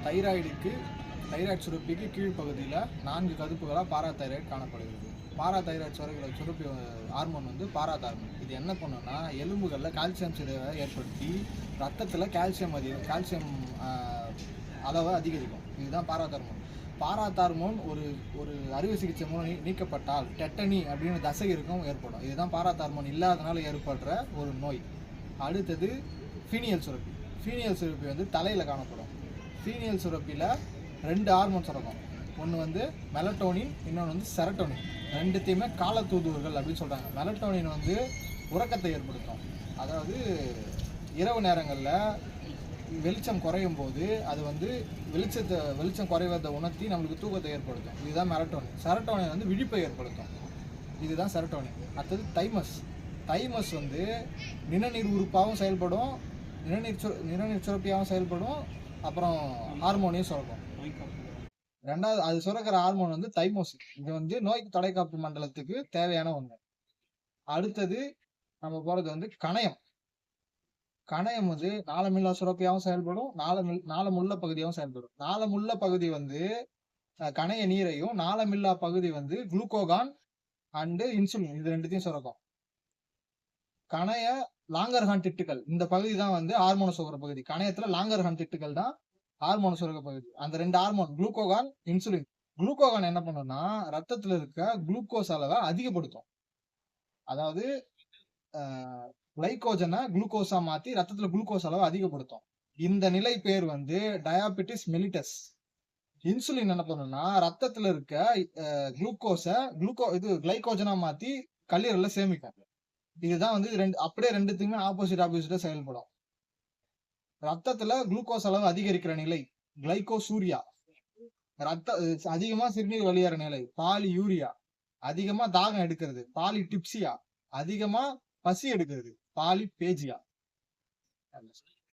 Thyroid சுரப்பிக்கு கீழ்ப்பகுதியில் 4 கதுப்புகளாக parathyroid காணப்படுகிறது. Parathyroid சுரப்பி hormone வந்து பாராதார்மோன். இது என்ன பண்ணுன்னா எலும்புகளில் கால்சியம் சிதைவை ஏற்படுத்தி ரத்தத்தில் கால்சியம் அளவை அதிகரிக்கும். இதுதான் பாராதார்மோன். பாராதார்மோன் ஒரு அறுவை சிகிச்சை மூலம் நீக்கப்பட்டால் டெட்டனி அப்படின்னு தசைகளுக்கும் ஏற்படும். இதுதான் பாராதார்மோன் இல்லாதனால ஏற்படுற ஒரு நோய். அடுத்தது ஃபீனியல் சுரப்பி. ஃபீனியல் சுரப்பி வந்து தலையில் காணப்படும். ஃபீனியல் சுரப்பியில் 2 ஹார்மோன் சுரக்கும். ஒன்று வந்து மெலட்டோனின், இன்னொன்று வந்து செரட்டோனின். ரெண்டுத்தையுமே காலத்தூதுவர்கள் அப்படின்னு சொல்கிறாங்க. மெலட்டோனின் வந்து உறக்கத்தை ஏற்படுத்தும். அதாவது இரவு நேரங்களில் வெளிச்சம் குறையும் போது அது வந்து வெளிச்சம் குறைவதை உணர்த்தி நம்மளுக்கு தூக்கத்தை ஏற்படுத்தும். இதுதான் மெலட்டோனின். செரட்டோனின் வந்து விழிப்பை ஏற்படுத்தும். இதுதான் செரட்டோனின். அடுத்தது தைமஸ் வந்து நிணநீர் உறுப்பாகவும் செயல்படும், நிணநீர் சுரப்பியாகவும் செயல்படும், அப்புறம் ஹார்மோனையும் சுரக்கும். ரெண்டாவது அது சுரக்கிற ஹார்மோன் வந்து தைமோசின். இது வந்து நோய் தடைக்காப்பு மண்டலத்துக்கு தேவையான ஒன்று. அடுத்தது நம்ம போறது வந்து கணையம். கணையம் வந்து நாளமில்லா சுரப்பியாகவும் செயல்படும், நாளமுள்ள பகுதியாகவும் செயல்படும். நாளமுள்ள பகுதி வந்து கணைய நீரையும், நாளமில்லா பகுதி வந்து குளுக்கோகான் அண்டு இன்சுலின் இது ரெண்டுத்தையும் சுரக்கும். கணைய லாங்கர்ஹான் திட்டுக்கள் இந்த பகுதி தான் வந்து ஹார்மோன் சுரக்கிற பகுதி. கணையத்துல லாங்கர்ஹான் திட்டுக்கள் தான் ஹார்மோன் சுரக்கிற பகுதி. அந்த 2 ஹார்மோன் குளுக்கோகான், இன்சுலின். குளுக்கோகான் என்ன பண்ணும்னா ரத்தத்துல இருக்க குளுக்கோஸ் அளவை அதிகப்படுத்தும். அதாவது கிளைகோஜனை குளுக்கோஸா மாத்தி ரத்தத்துல குளுக்கோஸ் அளவை அதிகப்படுத்தும். இந்த நிலை பேர் வந்து டயாபெட்டிஸ் மெலிட்டஸ். இன்சுலின் என்ன பண்ணும்னா ரத்தத்துல இருக்க குளுக்கோஸை கிளைகோஜனா மாத்தி கல்லீரல்ல சேமிக்கும். இதுதான் வந்து அப்படியே ரெண்டுத்துக்குமே ஆப்போசிட்டா செயல்படும். ரத்தத்துல குளுக்கோஸ் அளவு அதிகரிக்கிற நிலை கிளைகோசூரியா, அதிகமா சிறுநீர் வெளியேற நிலை பாலியூரியா, அதிகமா தாகம் எடுக்கிறது பாலிடிப்சியா, அதிகமா பசி எடுக்கிறது பாலிபேஜியா.